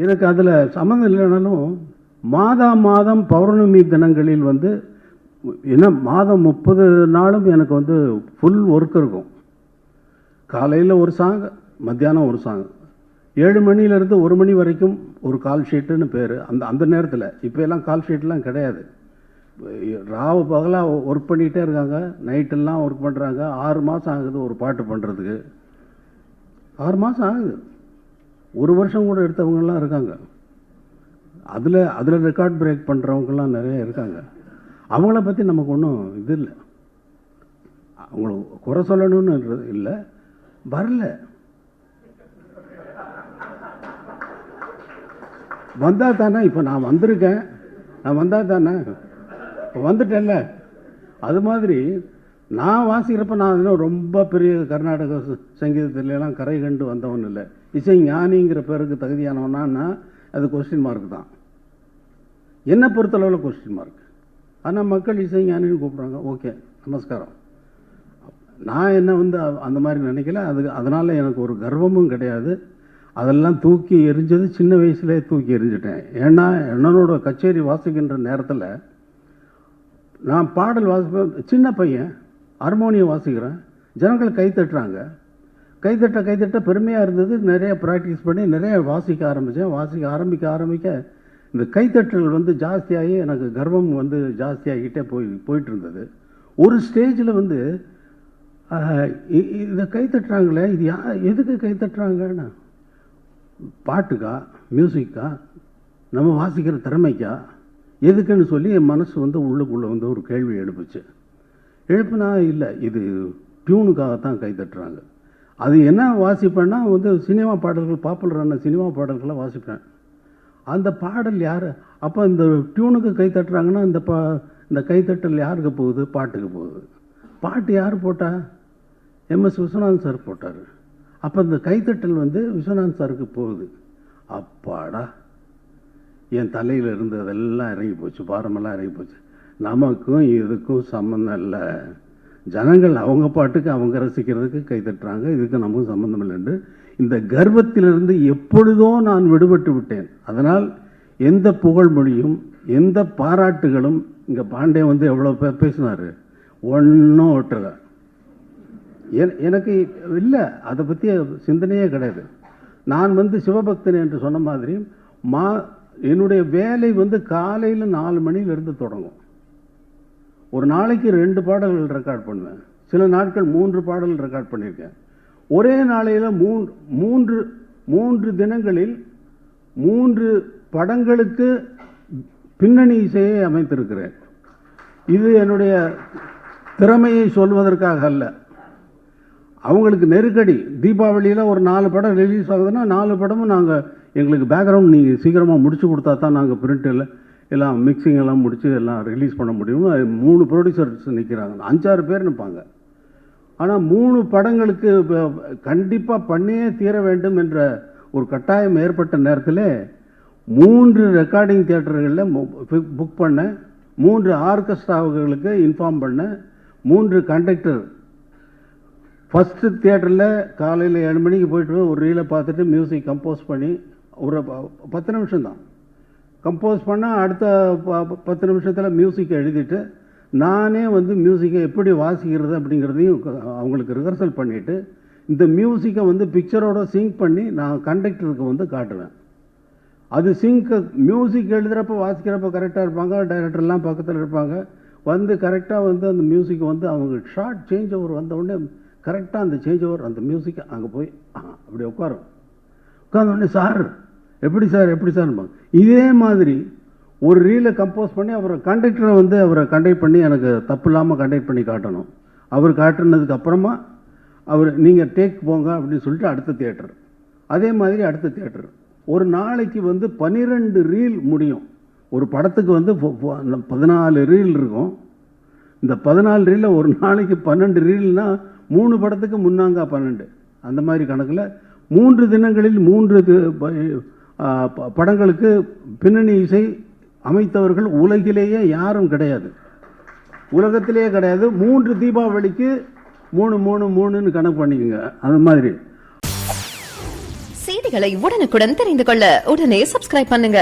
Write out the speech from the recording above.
எனக்கு அதில் சம்மந்தம் இல்லைனாலும் மாதம் பௌர்ணமி தினங்களில் வந்து என்ன மாதம் 30 நாளும் எனக்கு வந்து ஃபுல் ஒர்க் இருக்கும். காலையில் ஒரு சாங், மத்தியானம் ஒரு சாங், 7 மணிலேருந்து 1 மணி வரைக்கும் ஒரு கால் ஷீட்டுன்னு பேர். அந்த நேரத்தில் இப்போ எல்லாம் கால் ஷீட்லாம் கிடையாது. ராவு பகலாக ஒர்க் பண்ணிகிட்டே இருக்காங்க, நைட்டெல்லாம் ஒர்க் பண்ணுறாங்க. 6 மாதம் ஆகுது ஒரு பாட்டு பண்ணுறதுக்கு. 6 மாதம் ஆகுது. 1 வருஷம் கூட எடுத்தவங்கெல்லாம் இருக்காங்க. அதில் ரெக்கார்ட் பிரேக் பண்ணுறவங்கெல்லாம் நிறைய இருக்காங்க. அவங்கள பற்றி நமக்கு ஒன்றும் இது இல்லை, அவங்கள குறை சொல்லணும்னு இல்லை. வரல, வந்தால் தானே. இப்போ நான் வந்திருக்கேன், நான் வந்தால் தானே, வந்துட்டேன்ல. அது மாதிரி நான் வாசிக்கிறப்ப நான் இன்னும் ரொம்ப பெரிய கர்நாடக சங்கீதத்துலாம் கரை கண்டு வந்தவன் இல்லை. இசை ஞானிங்கிற பேருக்கு தகுதியானவனா அது கொஸ்டின் மார்க் தான். என்னை பொறுத்தளவில் கொஸ்டின் மார்க். ஆனால் மக்கள் இசை ஞானின்னு கூப்பிட்றாங்க. ஓகே, நமஸ்காரம். நான் என்ன வந்து அந்த மாதிரி நினைக்கல. அதனால் எனக்கு ஒரு கர்வமும் கிடையாது. அதெல்லாம் தூக்கி எரிஞ்சது சின்ன வயசுலேயே தூக்கி எரிஞ்சிட்டேன். ஏன்னா என்னோட கச்சேரி வாசிக்கின்ற நேரத்தில் நான் பாடல் வாசிப்பேன். சின்ன பையன் ஹார்மோனியம் வாசிக்கிறேன், ஜனங்கள் கைத்தட்டுறாங்க. கைத்தட்ட பெருமையாக இருந்தது. நிறைய ப்ராக்டிஸ் பண்ணி நிறைய வாசிக்க ஆரம்பித்தேன். ஆரம்பிக்க இந்த கைத்தட்டல் வந்து ஜாஸ்தியாகி எனக்கு கர்வம் வந்து ஜாஸ்தியாகிட்டே போயிட்டு இருந்தது. ஒரு ஸ்டேஜில் வந்து இதை கைத்தட்டுறாங்களே, இது எதுக்கு கைத்தட்டுறாங்கன்னா, பாட்டுக்கா, மியூசிக்கா, நம்ம வாசிக்கிற திறமைக்கா, எதுக்குன்னு சொல்லி என் மனசு வந்து உள்ளுக்குள்ளே வந்து ஒரு கேள்வி எழுப்புனா, இல்லை இது டியூனுக்காகத்தான் கைத்தட்டுறாங்க. அது என்ன வாசிப்பேன்னா வந்து சினிமா பாடல்கள், பாப்புலரான சினிமா பாடல்களை வாசிப்பேன். அந்த பாடல் யார் அப்போ இந்த டியூனுக்கு கைத்தட்டுறாங்கன்னா இந்த கைத்தட்டல் யாருக்கு போகுது? பாட்டுக்கு போகுது. பாட்டு யார் போட்டா? MS விஸ்வநாதன் சார் போட்டார். அப்போ இந்த கைத்தட்டல் வந்து விஸ்வநாதன் சாருக்கு போகுது. அப்பாடா, என் தலையில் இருந்ததெல்லாம் இறங்கி போச்சு, பாரமெல்லாம் இறங்கி போச்சு. நமக்கும் இதுக்கும் சம்மந்தம் இல்லை. ஜனங்கள் அவங்க பாட்டுக்கு அவங்க ரசிக்கிறதுக்கு கைத்தட்டுறாங்க, இதுக்கு நமக்கும் சம்மந்தம் இல்லைன்னு இந்த கர்வத்திலிருந்து எப்பொழுதோ நான் விடுபட்டு விட்டேன். அதனால் எந்த புகழ்மொழியும் எந்த பாராட்டுகளும், இங்கே பாண்டே வந்து எவ்வளோ பேசினார், ஒன்றும் ஒட்டலை. எனக்கு இல்லை, அதை பற்றி சிந்தனையே கிடையாது. நான் வந்து சிவபக்தன் என்று சொன்ன மாதிரி என்னுடைய வேலை வந்து காலையில் 4 மணியிலிருந்து தொடங்கும். ஒரு நாளைக்கு 2 பாடல்கள் ரெக்கார்ட் பண்ணுவேன். சில நாட்கள் 3 பாடல்கள் ரெக்கார்ட் பண்ணியிருக்கேன். ஒரே நாளையில் 3 தினங்களில் 3 படங்களுக்கு பின்னணி இசையை அமைத்திருக்கிறேன். இது என்னுடைய திறமையை சொல்வதற்காக அல்ல. அவங்களுக்கு நெருக்கடி. தீபாவளியில் ஒரு 4 படம் ரிலீஸ் ஆகுதுன்னா 4 படமும் எங்களுக்கு பேக்ரவுண்ட் நீங்கள் சீக்கிரமாக முடிச்சு கொடுத்தா தான் நாங்கள் பிரிண்டில் எல்லாம் மிக்சிங் எல்லாம் முடித்து எல்லாம் ரிலீஸ் பண்ண முடியும். 3 ப்ரொடியூசர்ஸ் நிற்கிறாங்க, 5-6 பேர் நிற்பாங்க. ஆனால் 3 படங்களுக்கு கண்டிப்பாக பண்ணியே தீர வேண்டும் என்ற ஒரு கட்டாயம் ஏற்பட்ட நேரத்தில் 3 ரெக்கார்டிங் தியேட்டர்களில் புக் பண்ண, 3 ஆர்கெஸ்ட்ராவுகளுக்கு இன்ஃபார்ம் பண்ண, 3 கண்டக்டர். ஃபஸ்ட்டு தியேட்டரில் காலையில் 7 மணிக்கு போய்ட்டு ஒரு ரீலை பார்த்துட்டு மியூசிக் கம்போஸ் பண்ணி ஒரு 10 நிமிஷம் தான் கம்போஸ் பண்ணால், அடுத்த 10 நிமிஷத்தில் மியூசிக்கை எழுதிட்டு நானே வந்து மியூசிக்கை எப்படி வாசிக்கிறது அப்படிங்கிறதையும் அவங்களுக்கு ரிஹர்சல் பண்ணிவிட்டு இந்த மியூசிக்கை வந்து பிக்சரோட சிங்க் பண்ணி நான் கண்டக்டருக்கு வந்து காட்டுவேன். அது மியூசிக் எழுதுகிறப்ப வாசிக்கிறப்ப கரெக்டாக இருப்பாங்க, டைரக்டர்லாம் பக்கத்தில் இருப்பாங்க. வந்து கரெக்டாக வந்து அந்த மியூசிக்கை வந்து அவங்க ஷார்ட் சேஞ்ச் ஓவர் வந்தவுடனே கரெக்டாக அந்த சேஞ்ச் ஓவர் அந்த மியூசிக்கை அங்கே போய் அப்படி உட்காந்தோடனே சார் எப்படி சார் இதே மாதிரி ஒரு ரீலை கம்போஸ் பண்ணி அவரை கண்டக்டரை வந்து அவரை கண்டக்ட் பண்ணி எனக்கு தப்பு இல்லாமல் கண்டக்ட் பண்ணி காட்டணும். அவர் காட்டுனதுக்கு அப்புறமா நீங்கள் டேக் போங்க அப்படின்னு சொல்லிட்டு அடுத்த தியேட்டர். அதே மாதிரி அடுத்த தியேட்டர். ஒரு நாளைக்கு வந்து 12 ரீல் முடியும். ஒரு படத்துக்கு வந்து 14 ரீல் இருக்கும். இந்த 14 ரீலில் ஒரு நாளைக்கு 12 ரீல்னால் 3 படத்துக்கு முன்னாங்க 12. அந்த மாதிரி கணக்கில் 3 தினங்களில் 3 படங்களுக்கு பின்னணி இசை அமைத்தவர்கள் உலகிலேயே யாரும் கிடையாது, உலகத்திலேயே கிடையாது. 3 தீபாவளிக்கு 3 கணக்கு பண்ணிக்கோங்க. அது மாதிரி CD செய்திகளை உடனுக்குடன் தெரிந்து கொள்ள உடனே சப்ஸ்கிரைப் பண்ணுங்க.